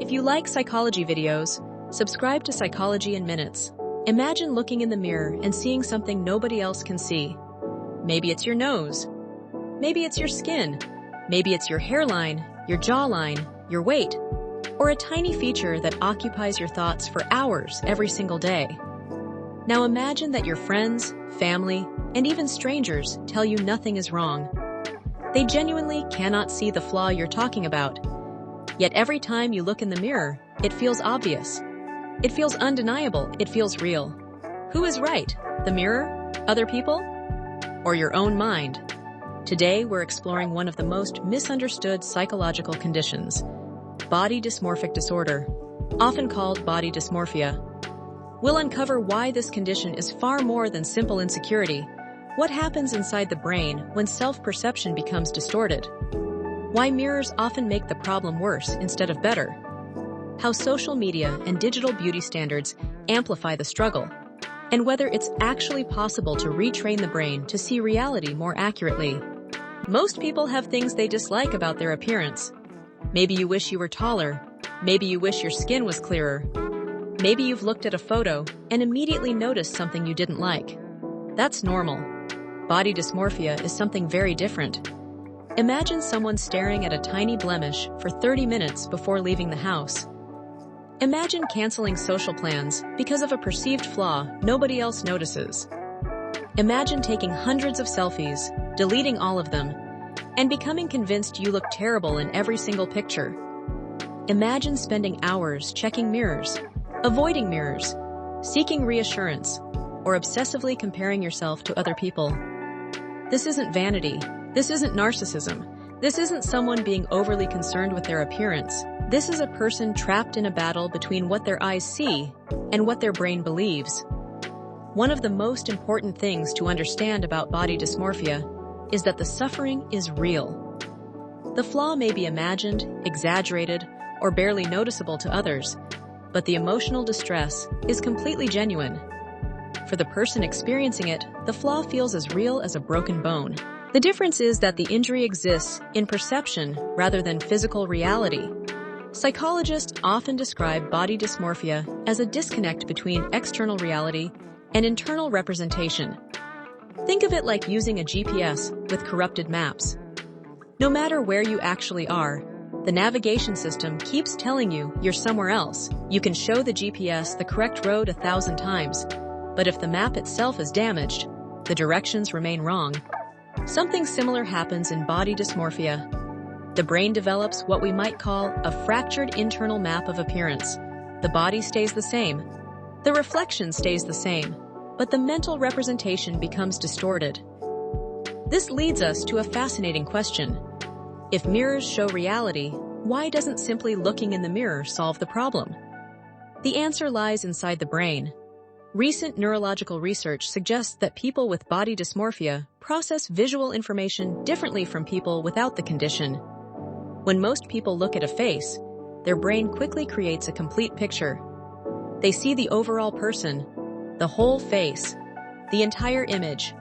If you like psychology videos, subscribe to Psychology in Minutes. Imagine looking in the mirror and seeing something nobody else can see. Maybe it's your nose. Maybe it's your skin. Maybe it's your hairline, your jawline, your weight, or a tiny feature that occupies your thoughts for hours every single day. Now imagine that your friends, family, and even strangers tell you nothing is wrong. They genuinely cannot see the flaw you're talking about. Yet every time you look in the mirror, it feels obvious. It feels undeniable. It feels real. Who is right? The mirror? Other people? Or your own mind? Today, we're exploring one of the most misunderstood psychological conditions, body dysmorphic disorder, often called body dysmorphia. We'll uncover why this condition is far more than simple insecurity, what happens inside the brain when self-perception becomes distorted, why mirrors often make the problem worse instead of better, how social media and digital beauty standards amplify the struggle, and whether it's actually possible to retrain the brain to see reality more accurately. Most people have things they dislike about their appearance. Maybe you wish you were taller. Maybe you wish your skin was clearer. Maybe you've looked at a photo and immediately noticed something you didn't like. That's normal. Body dysmorphia is something very different. Imagine someone staring at a tiny blemish for 30 minutes before leaving the house. Imagine canceling social plans because of a perceived flaw nobody else notices. Imagine taking hundreds of selfies, deleting all of them, and becoming convinced you look terrible in every single picture. Imagine spending hours checking mirrors, avoiding mirrors, seeking reassurance, or obsessively comparing yourself to other people. This isn't vanity. This isn't narcissism. This isn't someone being overly concerned with their appearance. This is a person trapped in a battle between what their eyes see and what their brain believes. One of the most important things to understand about body dysmorphia is that the suffering is real. The flaw may be imagined, exaggerated, or barely noticeable to others, but the emotional distress is completely genuine. For the person experiencing it, the flaw feels as real as a broken bone. The difference is that the injury exists in perception rather than physical reality. Psychologists often describe body dysmorphia as a disconnect between external reality and internal representation. Think of it like using a GPS with corrupted maps. No matter where you actually are, the navigation system keeps telling you you're somewhere else. You can show the GPS the correct road 1,000 times, but if the map itself is damaged, the directions remain wrong. Something similar happens in body dysmorphia. The brain develops what we might call a fractured internal map of appearance. The body stays the same. The reflection stays the same, but the mental representation becomes distorted. This leads us to a fascinating question. If mirrors show reality, why doesn't simply looking in the mirror solve the problem? The answer lies inside the brain. Recent neurological research suggests that people with body dysmorphia process visual information differently from people without the condition. When most people look at a face, their brain quickly creates a complete picture. They see the overall person, the whole face, the entire image.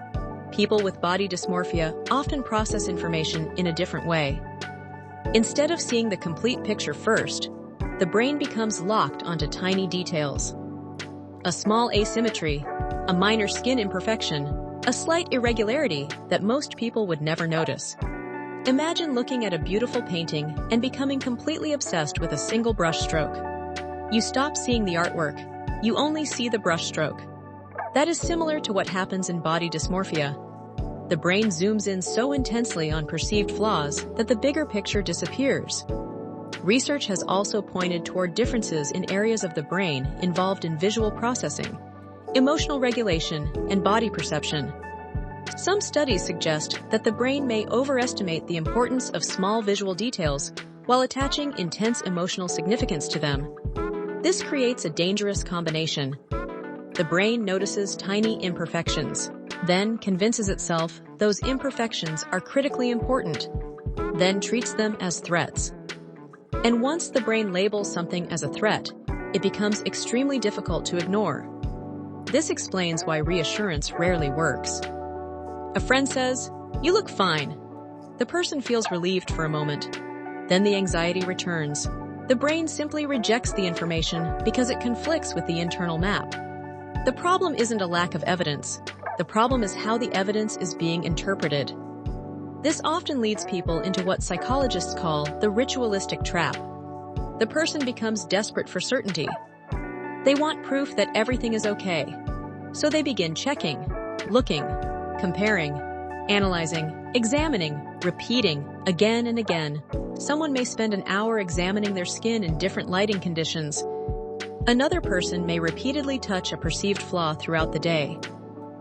People with body dysmorphia often process information in a different way. Instead of seeing the complete picture first, the brain becomes locked onto tiny details. A small asymmetry, a minor skin imperfection, a slight irregularity that most people would never notice. Imagine looking at a beautiful painting and becoming completely obsessed with a single brush stroke. You stop seeing the artwork. You only see the brush stroke. That is similar to what happens in body dysmorphia. The brain zooms in so intensely on perceived flaws that the bigger picture disappears. Research has also pointed toward differences in areas of the brain involved in visual processing, emotional regulation, and body perception. Some studies suggest that the brain may overestimate the importance of small visual details while attaching intense emotional significance to them. This creates a dangerous combination. The brain notices tiny imperfections, then convinces itself those imperfections are critically important, then treats them as threats. And once the brain labels something as a threat, it becomes extremely difficult to ignore. This explains why reassurance rarely works. A friend says, "You look fine." The person feels relieved for a moment. Then the anxiety returns. The brain simply rejects the information because it conflicts with the internal map. The problem isn't a lack of evidence. The problem is how the evidence is being interpreted. This often leads people into what psychologists call the ritualistic trap. The person becomes desperate for certainty. They want proof that everything is okay. So they begin checking, looking, comparing, analyzing, examining, repeating, again and again. Someone may spend an hour examining their skin in different lighting conditions. Another person may repeatedly touch a perceived flaw throughout the day.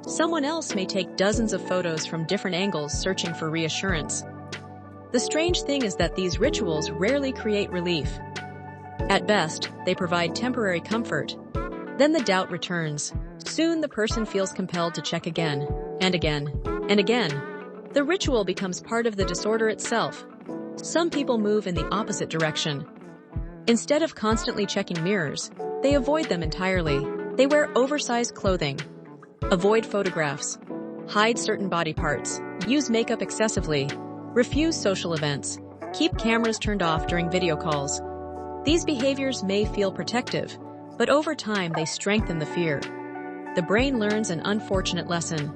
Someone else may take dozens of photos from different angles searching for reassurance. The strange thing is that these rituals rarely create relief. At best, they provide temporary comfort. Then the doubt returns. Soon the person feels compelled to check again, and again, and again. The ritual becomes part of the disorder itself. Some people move in the opposite direction. Instead of constantly checking mirrors, they avoid them entirely. They wear oversized clothing, avoid photographs, hide certain body parts, use makeup excessively, refuse social events, keep cameras turned off during video calls. These behaviors may feel protective, but over time they strengthen the fear. The brain learns an unfortunate lesson.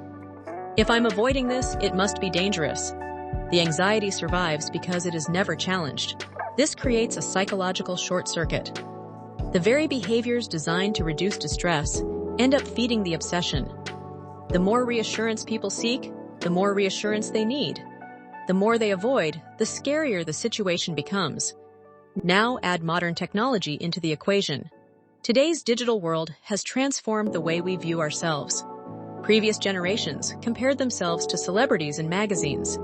If I'm avoiding this, it must be dangerous. The anxiety survives because it is never challenged. This creates a psychological short circuit. The very behaviors designed to reduce distress end up feeding the obsession. The more reassurance people seek, the more reassurance they need. The more they avoid, the scarier the situation becomes. Now add modern technology into the equation. Today's digital world has transformed the way we view ourselves. Previous generations compared themselves to celebrities in magazines.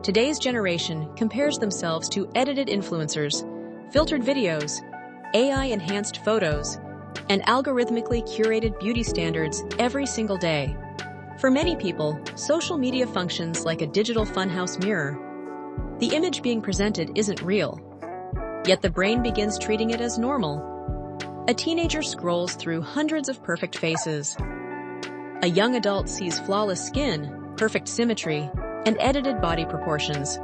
Today's generation compares themselves to edited influencers, filtered videos, AI-enhanced photos, and algorithmically curated beauty standards every single day. For many people, social media functions like a digital funhouse mirror. The image being presented isn't real, yet the brain begins treating it as normal. A teenager scrolls through hundreds of perfect faces. A young adult sees flawless skin, perfect symmetry, and edited body proportions.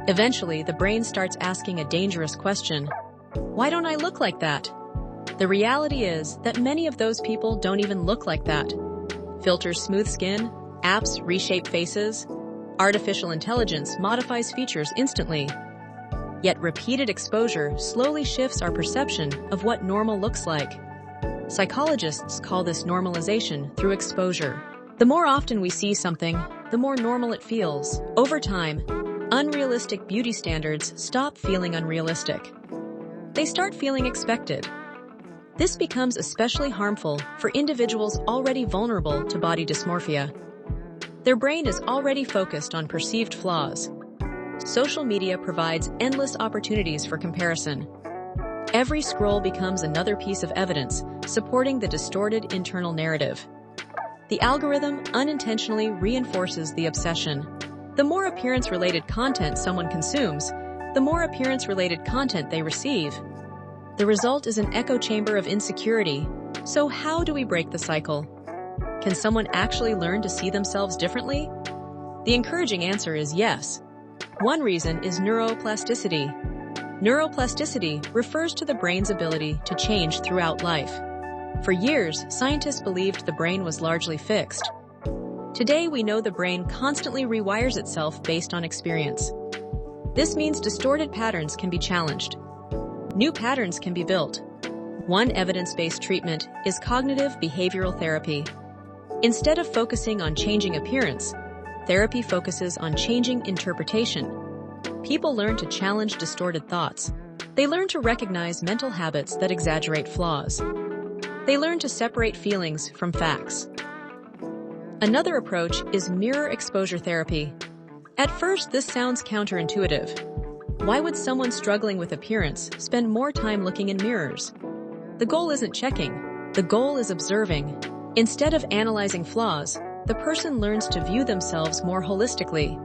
Eventually, the brain starts asking a dangerous question. Why don't I look like that? The reality is that many of those people don't even look like that. Filters smooth skin, apps reshape faces, artificial intelligence modifies features instantly. Yet repeated exposure slowly shifts our perception of what normal looks like. Psychologists call this normalization through exposure. The more often we see something, the more normal it feels. Over time, unrealistic beauty standards stop feeling unrealistic. They start feeling expected. This becomes especially harmful for individuals already vulnerable to body dysmorphia. Their brain is already focused on perceived flaws. Social media provides endless opportunities for comparison. Every scroll becomes another piece of evidence supporting the distorted internal narrative. The algorithm unintentionally reinforces the obsession. The more appearance-related content someone consumes, the more appearance-related content they receive. The result is an echo chamber of insecurity. So how do we break the cycle? Can someone actually learn to see themselves differently? The encouraging answer is yes. One reason is neuroplasticity. Neuroplasticity refers to the brain's ability to change throughout life. For years, scientists believed the brain was largely fixed. Today, we know the brain constantly rewires itself based on experience. This means distorted patterns can be challenged. New patterns can be built. One evidence-based treatment is cognitive behavioral therapy. Instead of focusing on changing appearance, therapy focuses on changing interpretation. People learn to challenge distorted thoughts. They learn to recognize mental habits that exaggerate flaws. They learn to separate feelings from facts. Another approach is mirror exposure therapy. At first, this sounds counterintuitive. Why would someone struggling with appearance spend more time looking in mirrors? The goal isn't checking. The goal is observing. Instead of analyzing flaws, the person learns to view themselves more holistically.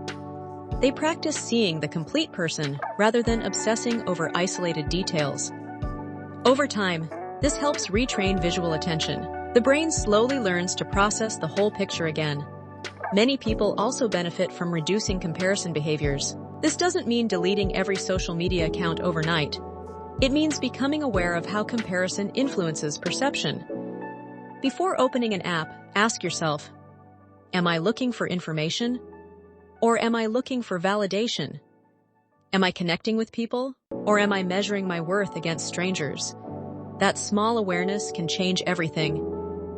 They practice seeing the complete person rather than obsessing over isolated details. Over time, this helps retrain visual attention. The brain slowly learns to process the whole picture again. Many people also benefit from reducing comparison behaviors. This doesn't mean deleting every social media account overnight. It means becoming aware of how comparison influences perception. Before opening an app, ask yourself, am I looking for information? Or am I looking for validation? Am I connecting with people? Or am I measuring my worth against strangers? That small awareness can change everything.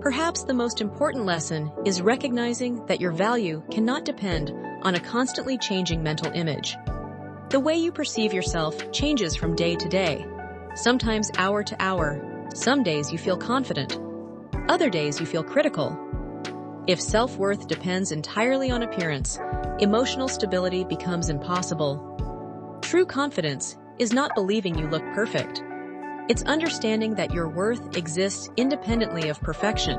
Perhaps the most important lesson is recognizing that your value cannot depend on a constantly changing mental image. The way you perceive yourself changes from day to day, sometimes hour to hour. Some days you feel confident. Other days you feel critical. If self-worth depends entirely on appearance, emotional stability becomes impossible. True confidence is not believing you look perfect. It's understanding that your worth exists independently of perfection.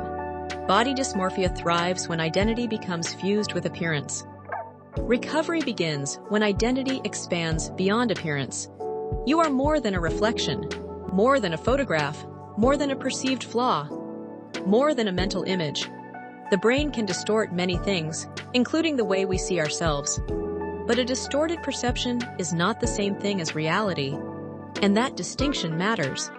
Body dysmorphia thrives when identity becomes fused with appearance. Recovery begins when identity expands beyond appearance. You are more than a reflection, more than a photograph, more than a perceived flaw, more than a mental image. The brain can distort many things, including the way we see ourselves. But a distorted perception is not the same thing as reality. And that distinction matters,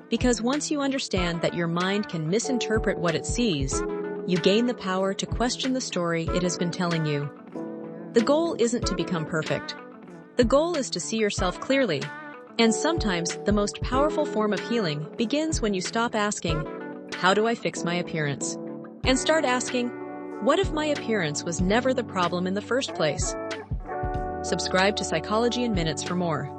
because once you understand that your mind can misinterpret what it sees, you gain the power to question the story it has been telling you. The goal isn't to become perfect. The goal is to see yourself clearly. And sometimes the most powerful form of healing begins when you stop asking, how do I fix my appearance? And start asking, what if my appearance was never the problem in the first place? Subscribe to Psychology in Minutes for more.